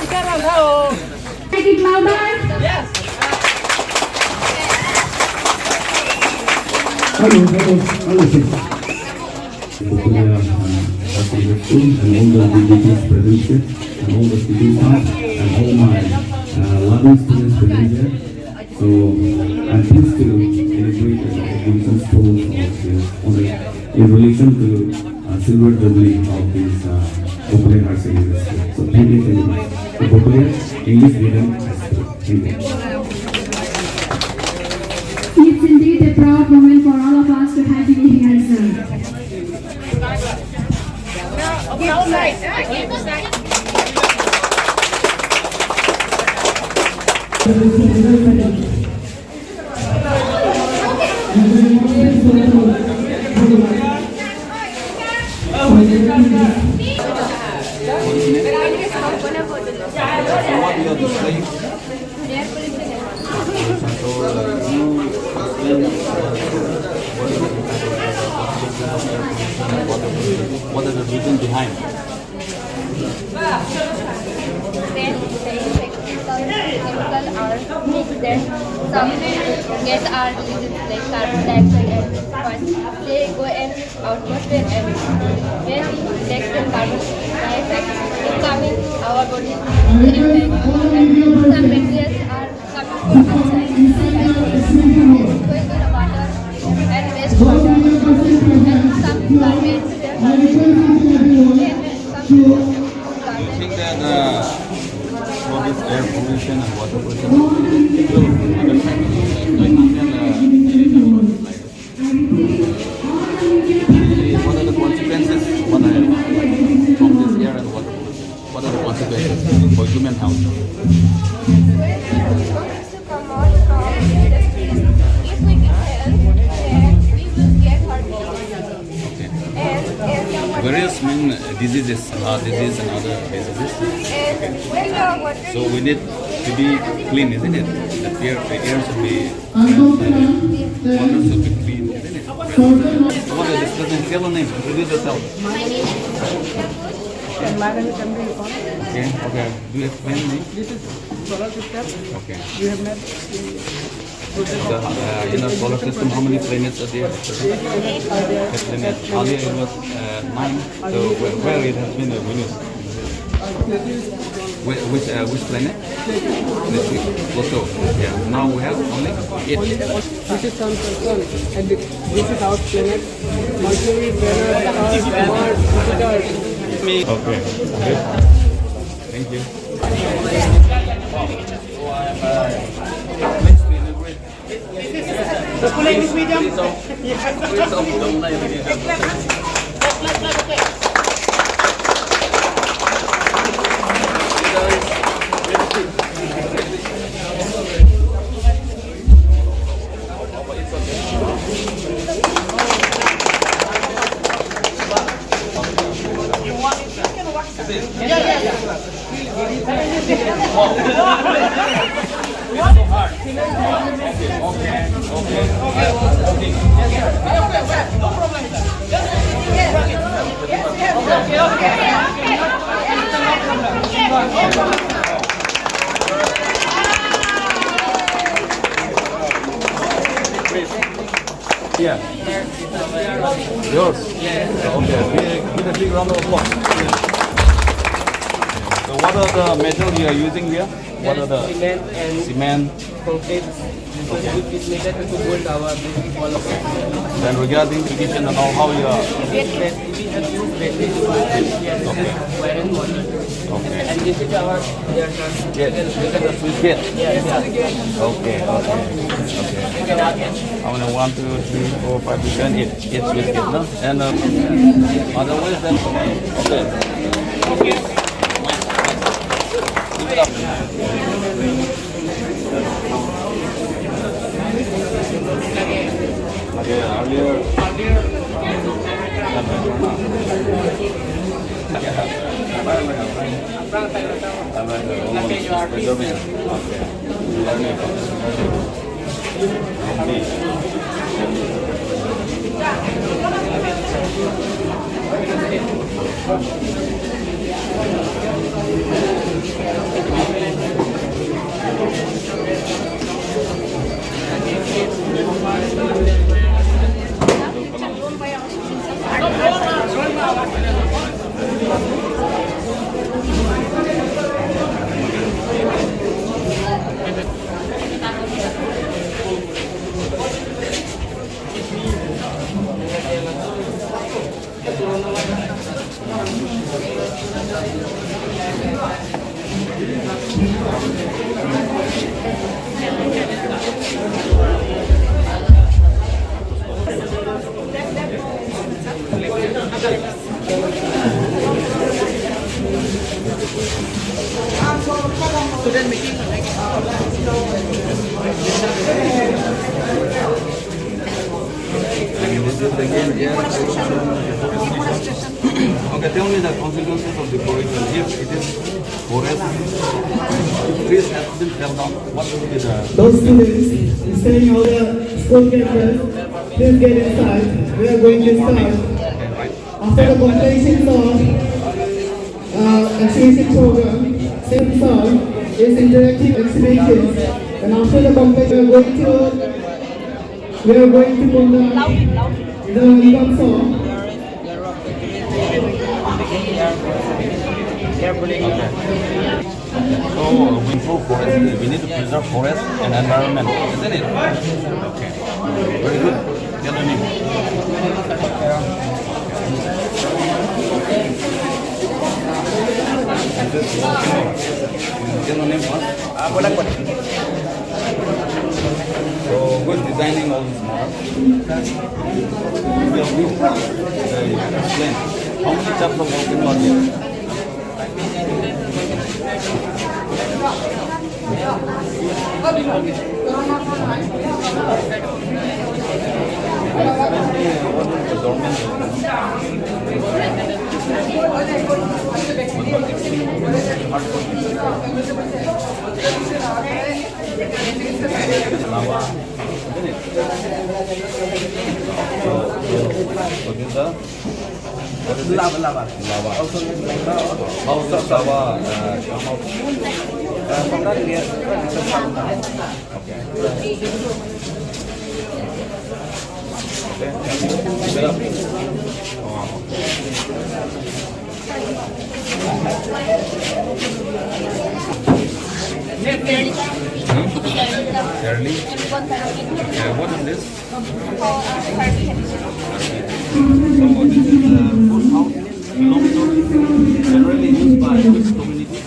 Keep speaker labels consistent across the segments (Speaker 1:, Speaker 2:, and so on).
Speaker 1: Make it louder.
Speaker 2: Hello, sir. Popular Katharson school and all the DBTs present here, and all the student staff, and all my loving students present here. So I'm pleased to celebrate the exhibition stores of this in relation to silver jubilee of this Popular Arts University. So thank you very much. The Popular English B.E.M.H.S. Thank you.
Speaker 1: It's indeed a proud moment for all of us to have you here, sir.
Speaker 3: What are the reason behind?
Speaker 4: Then the chemical are mixed, then some gas are released like carbon dioxide and first they go in atmosphere, and when next carbon dioxide is coming our body impact, and some bacteria are coming from outside like going to the water and wastewater, and some garbage and some
Speaker 3: You think that for this air pollution and water pollution, it will affect like what are the consequences from this air and water pollution? What are the consequences for human health?
Speaker 4: to come out from industry. If we inhale, then we will get heart disease. And
Speaker 3: Various main diseases, heart disease and other diseases.
Speaker 4: when the water
Speaker 3: So we need to be clean, isn't it? The air should be water should be clean, isn't it? What is this person? Tell your name. Introduce yourself.
Speaker 4: my name is
Speaker 3: Okay. Okay. Do you explain me?
Speaker 5: This is solar system.
Speaker 3: Okay.
Speaker 5: You have met
Speaker 3: In the solar system, how many planets are there?
Speaker 5: 8 planets.
Speaker 3: Earlier it was 9. So where it has been Venus? Which planet? Pluto. Yeah. Now we have only 8.
Speaker 5: This is Sun, and this is our planet. Mercury, Venus, Earth, Mars, Jupiter.
Speaker 3: Okay. Good. Thank you.
Speaker 5: The full English medium?
Speaker 3: Yeah. Yours? Okay. Give a big round of applause. So what are the metals you are using here? What are the
Speaker 5: Cement and
Speaker 3: cement?
Speaker 5: concrete. This is needed to build our basic wall of
Speaker 3: Then regarding irrigation and all, how you are?
Speaker 5: we have used battery to build wire and water.
Speaker 3: Okay.
Speaker 5: And this is our
Speaker 3: Yes. Look at the switch gate. Okay. How many? 1, 2, 3, 4, 5, 6, 7, 8. 8 switch gate, no? And otherwise then okay. Earlier. Okay.
Speaker 5: student meeting like
Speaker 3: This is again here. Okay, tell me the consequences of deforestation. If it is forest, trees have been fell down, what will be the...
Speaker 6: Those students staying on the school campus, please get inside. We are going to start. After the completion of exhibition program, same song is interactive exhibition. And after the completion, we are going to put the income song.
Speaker 3: So, we improve forest, we need to preserve forest and environment, isn't it? Okay. Very good. Tell your name. Tell your name first. So, who is designing all this mark? Tell me. Explain. How many types of working are there? Lava. How does lava come out? From that area. Okay. Keep it up. Early. What is this? So this is the food house belongs to generally used by which community?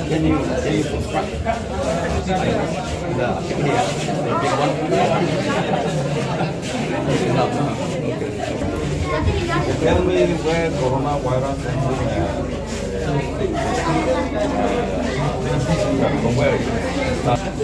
Speaker 3: Can you construct the big one? Tell me where coronavirus from where it started?